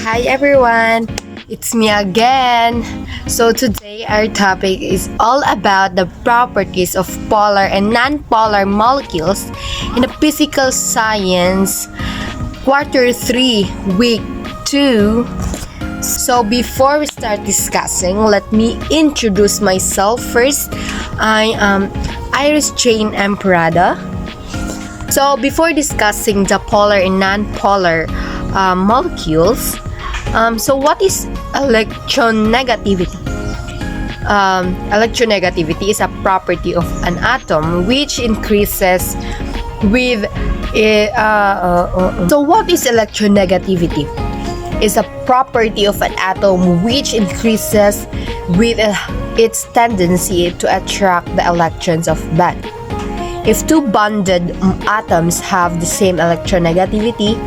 Hi everyone, it's me again. So today our topic is all about the properties of polar and non-polar molecules in the physical science quarter 3 week 2. So before we start discussing, let me introduce myself first. I am Iris Jane Emperado. So before discussing the polar and non-polar molecules, so what is electronegativity? Electronegativity is a property of an atom which increases with so what is electronegativity? Is a property of an atom which increases with its tendency to attract the electrons of band. If two bonded atoms have the same electronegativity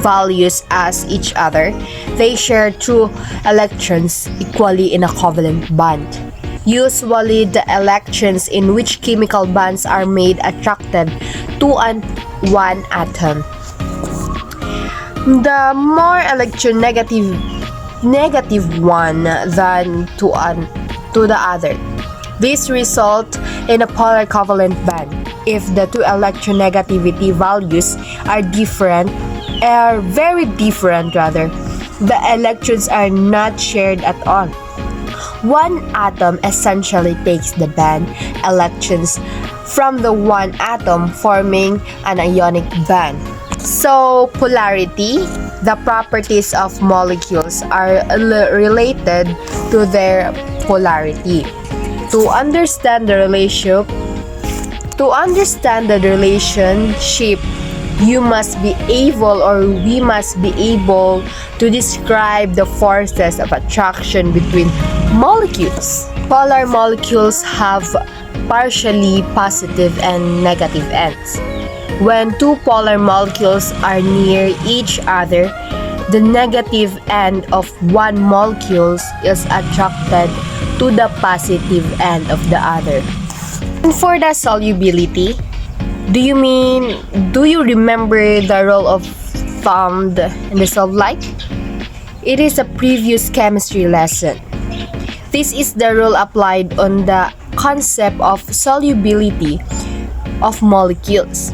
values as each other, they share two electrons equally in a covalent bond. Usually, the electrons in which chemical bonds are made attracted to one atom. The more electronegative one than to the other. This results in a polar covalent band. If the two electronegativity values are very different, the electrons are not shared at all. One atom essentially takes the band electrons from the one atom, forming an ionic band. So, polarity, the properties of molecules are related to their polarity. To understand the relationship, we must be able to describe the forces of attraction between molecules. Polar molecules have partially positive and negative ends. When two polar molecules are near each other, the negative end of one molecule is attracted to the positive end of the other. And for the solubility, do you remember the role of found in the solved light? It is a previous chemistry lesson. This is the rule applied on the concept of solubility of molecules.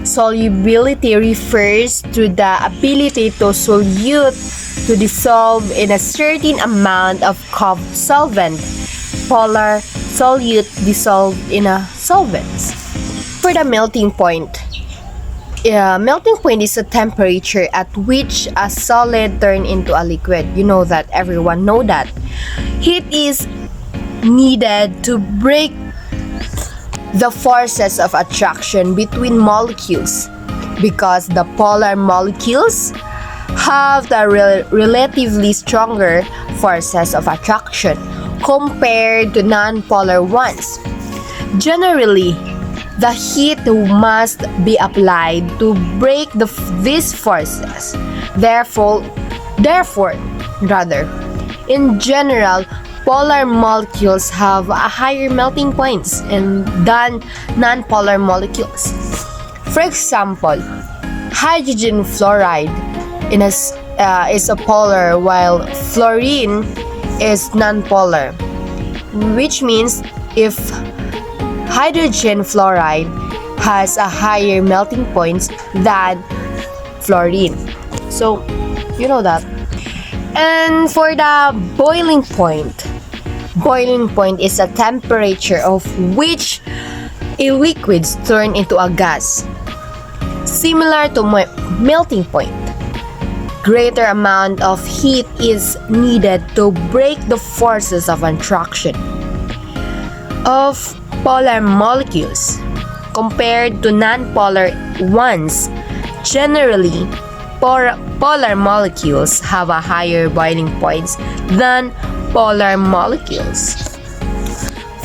Solubility refers to the ability to dissolve in a certain amount of solvent. Polar solute dissolved in a solvents. For the melting point, melting point is a temperature at which a solid turns into a liquid. You know that, everyone know that. Heat is needed to break the forces of attraction between molecules because the polar molecules have the relatively stronger forces of attraction compared to non-polar ones. Generally, the heat must be applied to break these forces. Therefore, in general, polar molecules have a higher melting points than non-polar molecules. For example, hydrogen fluoride is a polar while fluorine is non-polar, which means if hydrogen fluoride has a higher melting point than fluorine. So, you know that. And for the boiling point is a temperature of which a liquid turns into a gas. Similar to melting point, greater amount of heat is needed to break the forces of attraction of polar molecules compared to non-polar ones. Generally, polar molecules have a higher boiling points than polar molecules.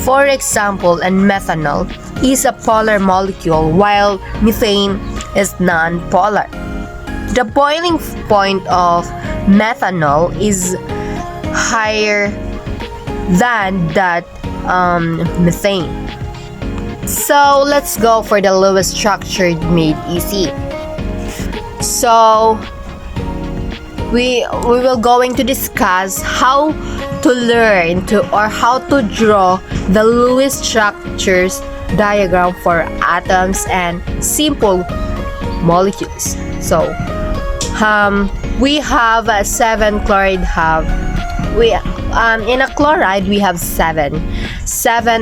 For example, methanol is a polar molecule while methane is non-polar. The boiling point of methanol is higher than that methane. So let's go for the lowest structure made easy. So we will going to discuss how to learn to or how to draw the Lewis structures diagram for atoms and simple molecules. So we have seven chloride we in a chloride we have seven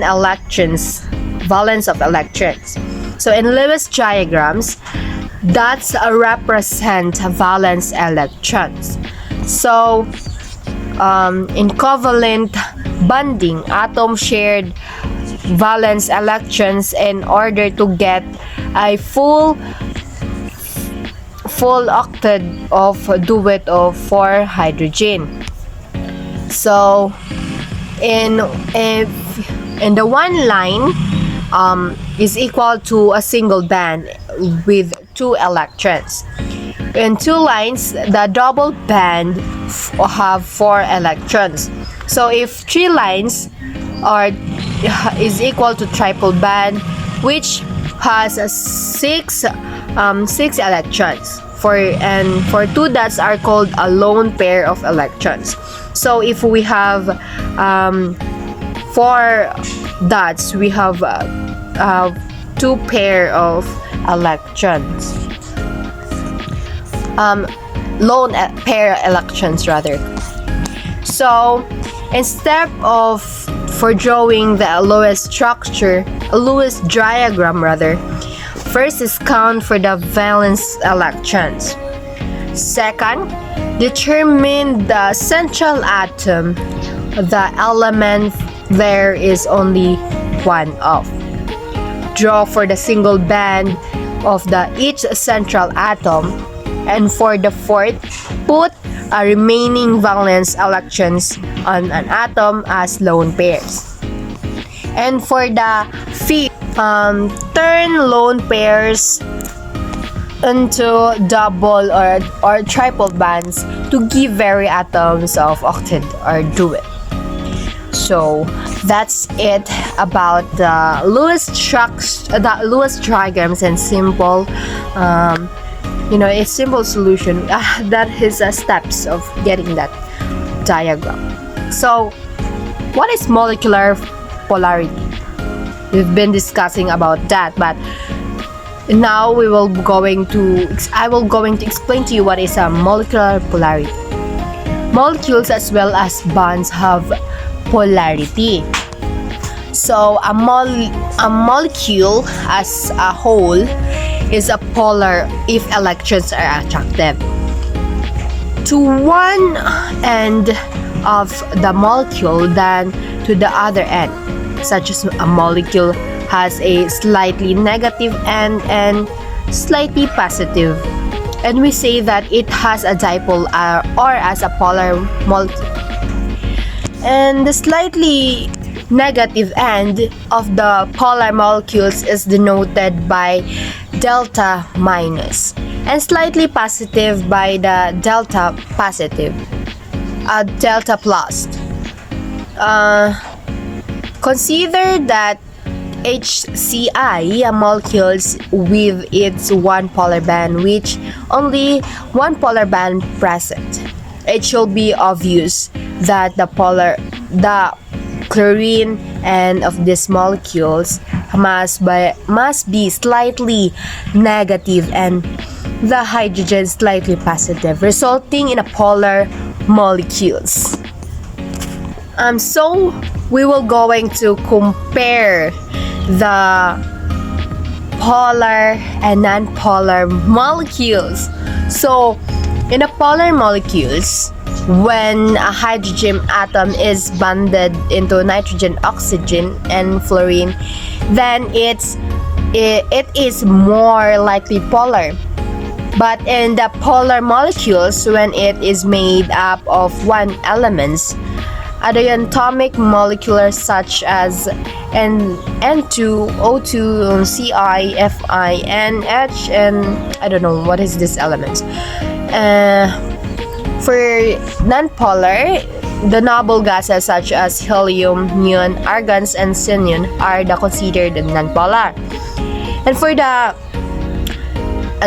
electrons, valence of electrons. So in Lewis diagrams, dots represent valence electrons. So in covalent bonding, atoms shared valence electrons in order to get a full octet of duet of 4 hydrogen. So in the one line is equal to a single band with 2 electrons. In 2 lines, the double band have 4 electrons. So if 3 lines is equal to triple band, which has 6 electrons. For 2 dots are called a lone pair of electrons. So if we have 4 dots, we have 2 pair of electrons. Lone pair electrons rather. So instead of for drawing the Lewis diagram rather, first is count for the valence electrons. Second, determine the central atom. The element there is only one of. Draw for the single band of each central atom, and for the fourth, put remaining valence electrons on an atom as lone pairs. And for the fifth, turn lone pairs into double or triple bands to give very atoms of octet or duet. So that's it about the Lewis diagrams and simple a simple solution. That is steps of getting that diagram. So what is molecular polarity? We've been discussing about that, but now I will going to explain to you what is a molecular polarity. Molecules as well as bonds have polarity. So a molecule as a whole is a polar if electrons are attractive to one end of the molecule than to the other end, such as a molecule has a slightly negative end and slightly positive, and we say that it has a dipole or as a polar molecule. And the slightly negative end of the polar molecules is denoted by delta minus, and slightly positive by the delta positive, delta plus. Consider that HCl molecules with its one polar band, which only one polar band present. It should be obvious that the chlorine end of these molecules must be slightly negative and the hydrogen slightly positive, resulting in a polar molecules. So we will going to compare the polar and non-polar molecules. So in the polar molecules, when a hydrogen atom is bonded into nitrogen, oxygen, and fluorine, then it is more likely polar. But in the polar molecules, when it is made up of one elements, diatomic molecules such as N2, O2, Ci, Fi, NH, and I don't know what is this element. For non-polar, the noble gases such as helium, neon, argon, and xenon are considered non-polar. And for the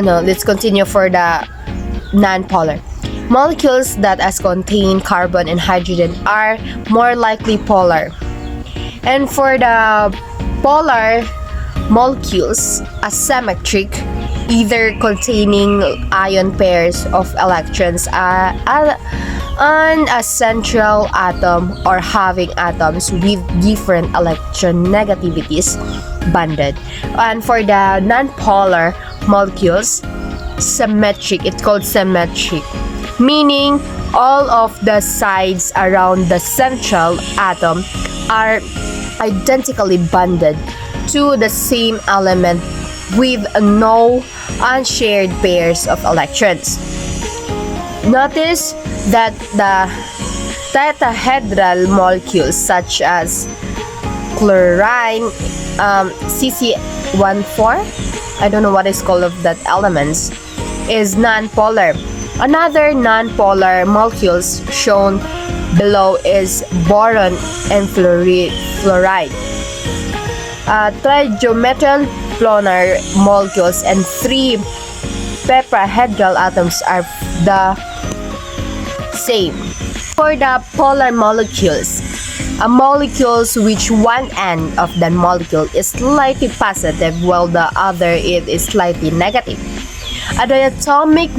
let's continue for the non-polar. Molecules that as contain carbon and hydrogen are more likely polar. And for the polar molecules, asymmetric, either containing ion pairs of electrons on a central atom or having atoms with different electron negativities bonded. And for the non-polar molecules, symmetric, it's called symmetric, meaning all of the sides around the central atom are identically bonded to the same element with no unshared pairs of electrons. Notice that the tetrahedral molecules such as chlorine, CC14, I don't know what is called of that elements, is non-polar. Another non-polar molecules shown below is boron and fluoride. Trigonometral planar molecules and 3 tetrahedral atoms are the same. For the polar molecules, molecules which one end of the molecule is slightly positive while the other is slightly negative. A diatomic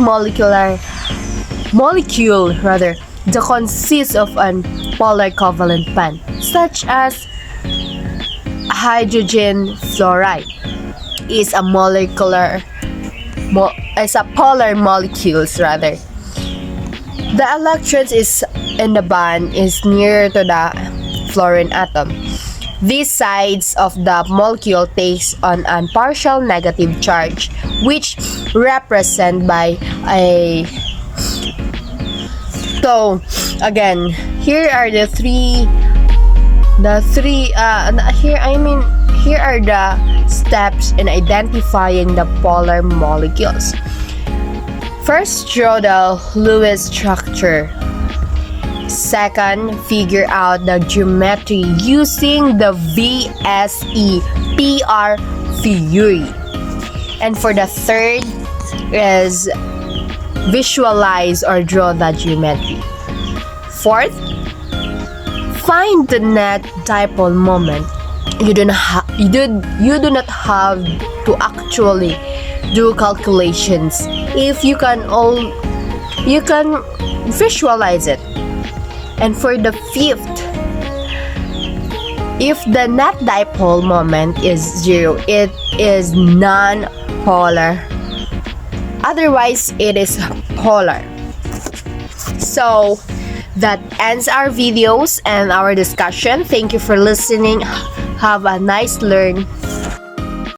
molecule that consists of an polar covalent bond, such as hydrogen fluoride, is a polar molecules rather. The electrons is in the bond is near to the fluorine atom. These sides of the molecule takes on a partial negative charge, which represent by a. So again, here are the three. Here are the steps in identifying the polar molecules. First, draw the Lewis structure. Second, figure out the geometry using the VSEPR theory. And for the third is visualize or draw the geometry. Fourth, find the net dipole moment. You do not have to actually do calculations. If you can visualize it. And for the fifth, if the net dipole moment is 0, it is non-polar. Otherwise, it is polar. So, that ends our videos and our discussion. Thank you for listening. Have a nice learn.